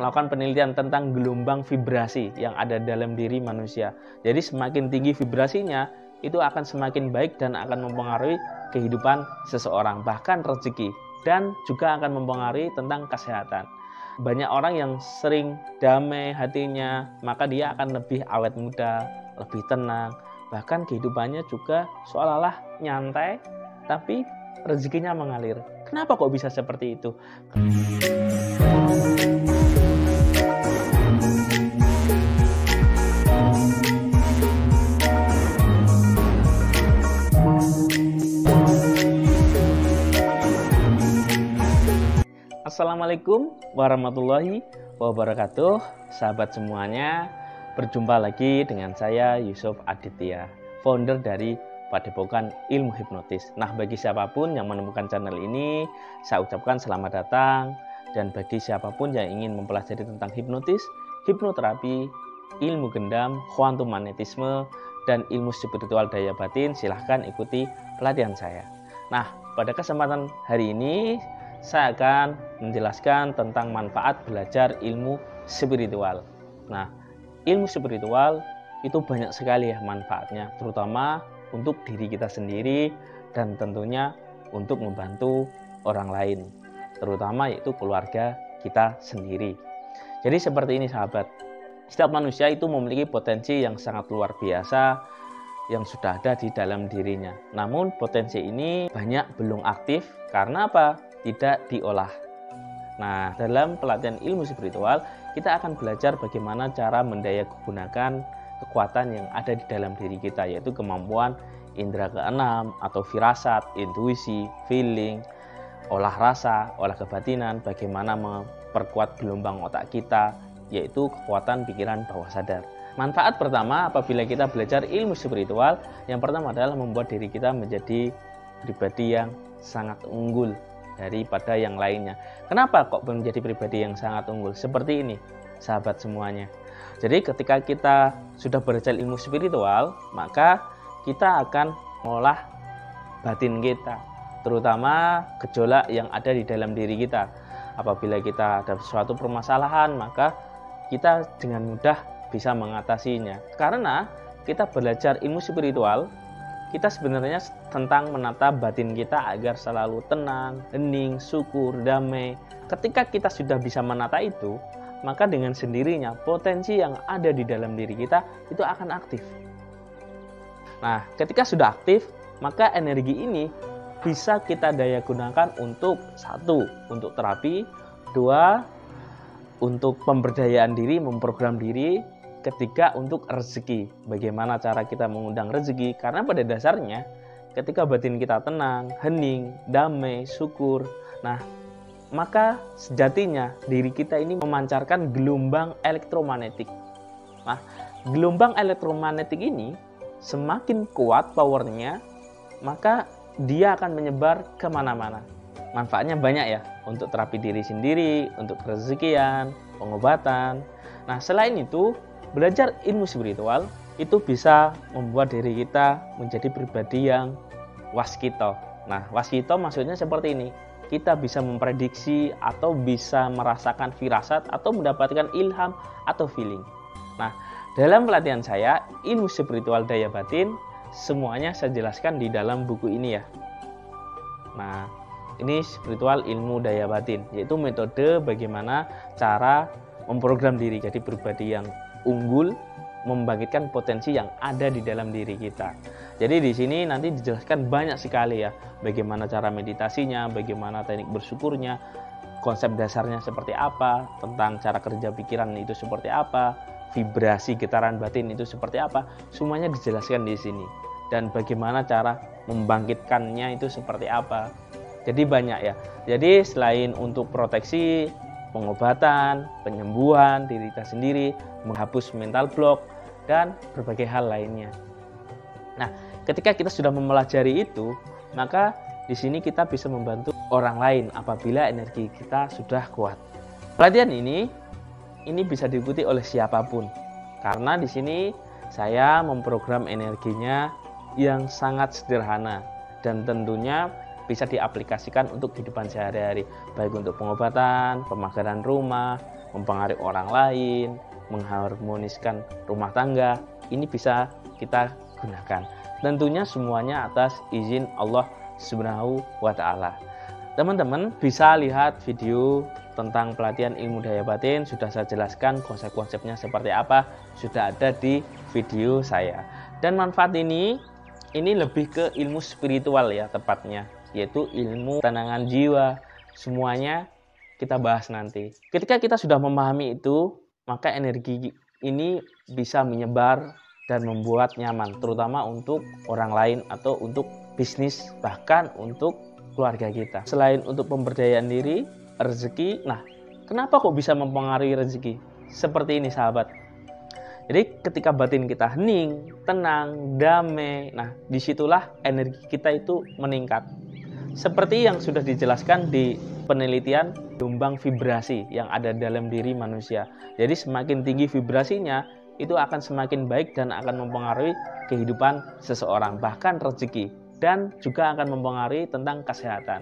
melakukan penelitian tentang gelombang vibrasi yang ada dalam diri manusia. Jadi semakin tinggi vibrasinya, itu akan semakin baik dan akan mempengaruhi kehidupan seseorang, bahkan rezeki, dan juga akan mempengaruhi tentang kesehatan. Banyak orang yang sering damai hatinya, maka dia akan lebih awet muda, lebih tenang, bahkan kehidupannya juga seolah-olah nyantai, tapi rezekinya mengalir. Kenapa kok bisa seperti itu? Assalamualaikum warahmatullahi wabarakatuh, sahabat semuanya. Berjumpa lagi dengan saya Yusuf Aditya, founder dari Padepokan Ilmu Hipnotis. Nah, bagi siapapun yang menemukan channel ini, saya ucapkan selamat datang. Dan bagi siapapun yang ingin mempelajari tentang hipnotis, hipnoterapi, ilmu gendam, kuantum magnetisme, dan ilmu spiritual daya batin, silahkan ikuti pelatihan saya. Nah, pada kesempatan hari ini, saya akan menjelaskan tentang manfaat belajar ilmu spiritual. Nah, ilmu spiritual itu banyak sekali ya manfaatnya, terutama untuk diri kita sendiri dan tentunya untuk membantu orang lain, terutama yaitu keluarga kita sendiri. Jadi seperti ini sahabat, setiap manusia itu memiliki potensi yang sangat luar biasa yang sudah ada di dalam dirinya. Namun potensi ini banyak belum aktif karena apa? Tidak diolah. Nah, dalam pelatihan ilmu spiritual, kita akan belajar bagaimana cara mendayagunakan kekuatan yang ada di dalam diri kita, yaitu kemampuan indera keenam atau firasat, intuisi, feeling, olah rasa, olah kebatinan, bagaimana memperkuat gelombang otak kita, yaitu kekuatan pikiran bawah sadar. Manfaat pertama apabila kita belajar ilmu spiritual, yang pertama adalah membuat diri kita menjadi pribadi yang sangat unggul daripada yang lainnya. Kenapa kok menjadi pribadi yang sangat unggul? Seperti ini, sahabat semuanya. Jadi ketika kita sudah belajar ilmu spiritual, maka kita akan mengolah batin kita, terutama gejolak yang ada di dalam diri kita. Apabila kita ada suatu permasalahan, maka kita dengan mudah bisa mengatasinya. Karena kita belajar ilmu spiritual, kita sebenarnya tentang menata batin kita agar selalu tenang, hening, syukur, damai. Ketika kita sudah bisa menata itu, maka dengan sendirinya potensi yang ada di dalam diri kita itu akan aktif. Nah, ketika sudah aktif, maka energi ini bisa kita daya gunakan untuk satu, untuk terapi, dua, untuk pemberdayaan diri, memprogram diri, ketiga untuk rezeki. Bagaimana cara kita mengundang rezeki? Karena pada dasarnya ketika batin kita tenang, hening, damai, syukur, nah maka sejatinya diri kita ini memancarkan gelombang elektromagnetik. Nah, gelombang elektromagnetik ini semakin kuat powernya, maka dia akan menyebar kemana-mana. Manfaatnya banyak ya, untuk terapi diri sendiri, untuk rezekian, pengobatan. Nah, selain itu, belajar ilmu spiritual itu bisa membuat diri kita menjadi pribadi yang waskito. Nah, waskito maksudnya seperti ini. Kita bisa memprediksi atau bisa merasakan firasat atau mendapatkan ilham atau feeling. Nah, dalam pelatihan saya, ilmu spiritual daya batin, semuanya saya jelaskan di dalam buku ini ya. Nah, ini spiritual ilmu daya batin, yaitu metode bagaimana cara memprogram diri jadi pribadi yang unggul, membangkitkan potensi yang ada di dalam diri kita. Jadi di sini nanti dijelaskan banyak sekali ya, bagaimana cara meditasinya, bagaimana teknik bersyukurnya, konsep dasarnya seperti apa, tentang cara kerja pikiran itu seperti apa, vibrasi getaran batin itu seperti apa, semuanya dijelaskan di sini. Dan bagaimana cara membangkitkannya itu seperti apa. Jadi banyak ya. Jadi selain untuk proteksi, pengobatan, penyembuhan diri kita sendiri, menghapus mental block, dan berbagai hal lainnya. Nah, ketika kita sudah mempelajari itu, maka di sini kita bisa membantu orang lain apabila energi kita sudah kuat. Pelatihan ini bisa diikuti oleh siapapun, karena di sini saya memprogram energinya yang sangat sederhana dan tentunya bisa diaplikasikan untuk kehidupan sehari-hari, baik untuk pengobatan, pemagaran rumah, mempengaruhi orang lain, mengharmoniskan rumah tangga, ini bisa kita gunakan. Tentunya semuanya atas izin Allah Subhanahu wa Ta'ala. Teman-teman bisa lihat video tentang pelatihan ilmu daya batin, sudah saya jelaskan konsep-konsepnya seperti apa, sudah ada di video saya. Dan manfaat ini lebih ke ilmu spiritual ya tepatnya, yaitu ilmu tenangan jiwa. Semuanya kita bahas nanti. Ketika kita sudah memahami itu, maka energi ini bisa menyebar dan membuat nyaman, terutama untuk orang lain atau untuk bisnis, bahkan untuk keluarga kita. Selain untuk pemberdayaan diri, rezeki, nah kenapa kok bisa mempengaruhi rezeki? Seperti ini sahabat. Jadi ketika batin kita hening, tenang, damai, nah disitulah energi kita itu meningkat. Seperti yang sudah dijelaskan di penelitian gelombang vibrasi yang ada dalam diri manusia. Jadi semakin tinggi vibrasinya, itu akan semakin baik dan akan mempengaruhi kehidupan seseorang, bahkan rezeki. Dan juga akan mempengaruhi tentang kesehatan.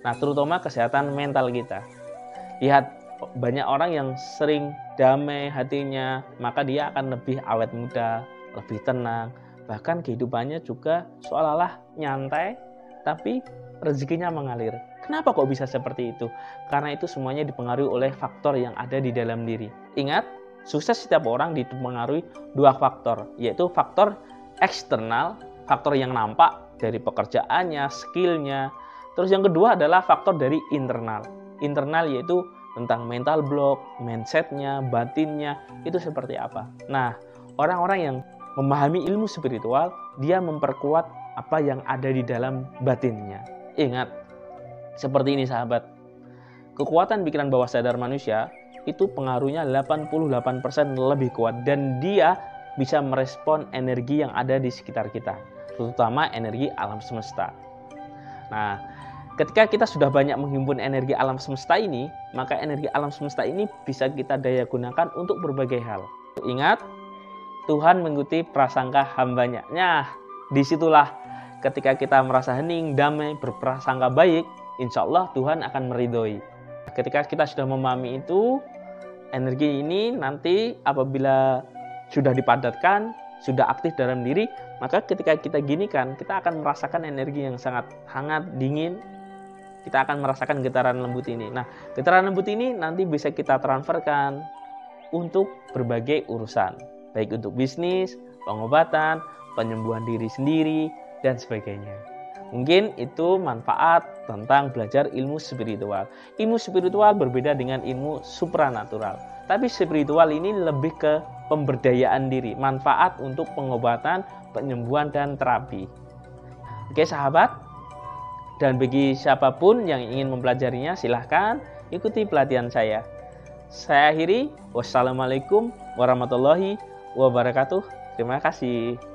Nah, terutama kesehatan mental kita. Lihat, banyak orang yang sering damai hatinya, maka dia akan lebih awet muda, lebih tenang. Bahkan kehidupannya juga seolah-olah nyantai, tapi rezekinya mengalir. Kenapa kok bisa seperti itu? Karena itu semuanya dipengaruhi oleh faktor yang ada di dalam diri. Ingat, sukses setiap orang dipengaruhi dua faktor, yaitu faktor eksternal, faktor yang nampak, dari pekerjaannya, skillnya. Terus yang kedua adalah faktor dari internal. Internal yaitu tentang mental block, mindsetnya, batinnya, itu seperti apa. Nah, orang-orang yang memahami ilmu spiritual, dia memperkuat apa yang ada di dalam batinnya. Ingat, seperti ini sahabat. Kekuatan pikiran bawah sadar manusia, itu pengaruhnya 88% lebih kuat. Dan dia bisa merespon energi yang ada di sekitar kita, terutama energi alam semesta. Nah, ketika kita sudah banyak menghimpun energi alam semesta ini, maka energi alam semesta ini bisa kita daya gunakan untuk berbagai hal. Ingat, Tuhan mengikuti prasangka hambanya. Nah, disitulah ketika kita merasa hening, damai, berprasangka baik, insya Allah Tuhan akan meridhoi. Ketika kita sudah memahami itu, energi ini nanti apabila sudah dipadatkan, sudah aktif dalam diri, maka ketika kita ginikan, kita akan merasakan energi yang sangat hangat, dingin. Kita akan merasakan getaran lembut ini. Nah, getaran lembut ini nanti bisa kita transferkan untuk berbagai urusan, baik untuk bisnis, pengobatan, penyembuhan diri sendiri, dan sebagainya. Mungkin itu manfaat tentang belajar ilmu spiritual. Ilmu spiritual berbeda dengan ilmu supranatural. Tapi spiritual ini lebih ke pemberdayaan diri, manfaat untuk pengobatan, penyembuhan, dan terapi. Oke sahabat, dan bagi siapapun yang ingin mempelajarinya, silahkan ikuti pelatihan saya. Saya akhiri, wassalamualaikum warahmatullahi wabarakatuh. Terima kasih.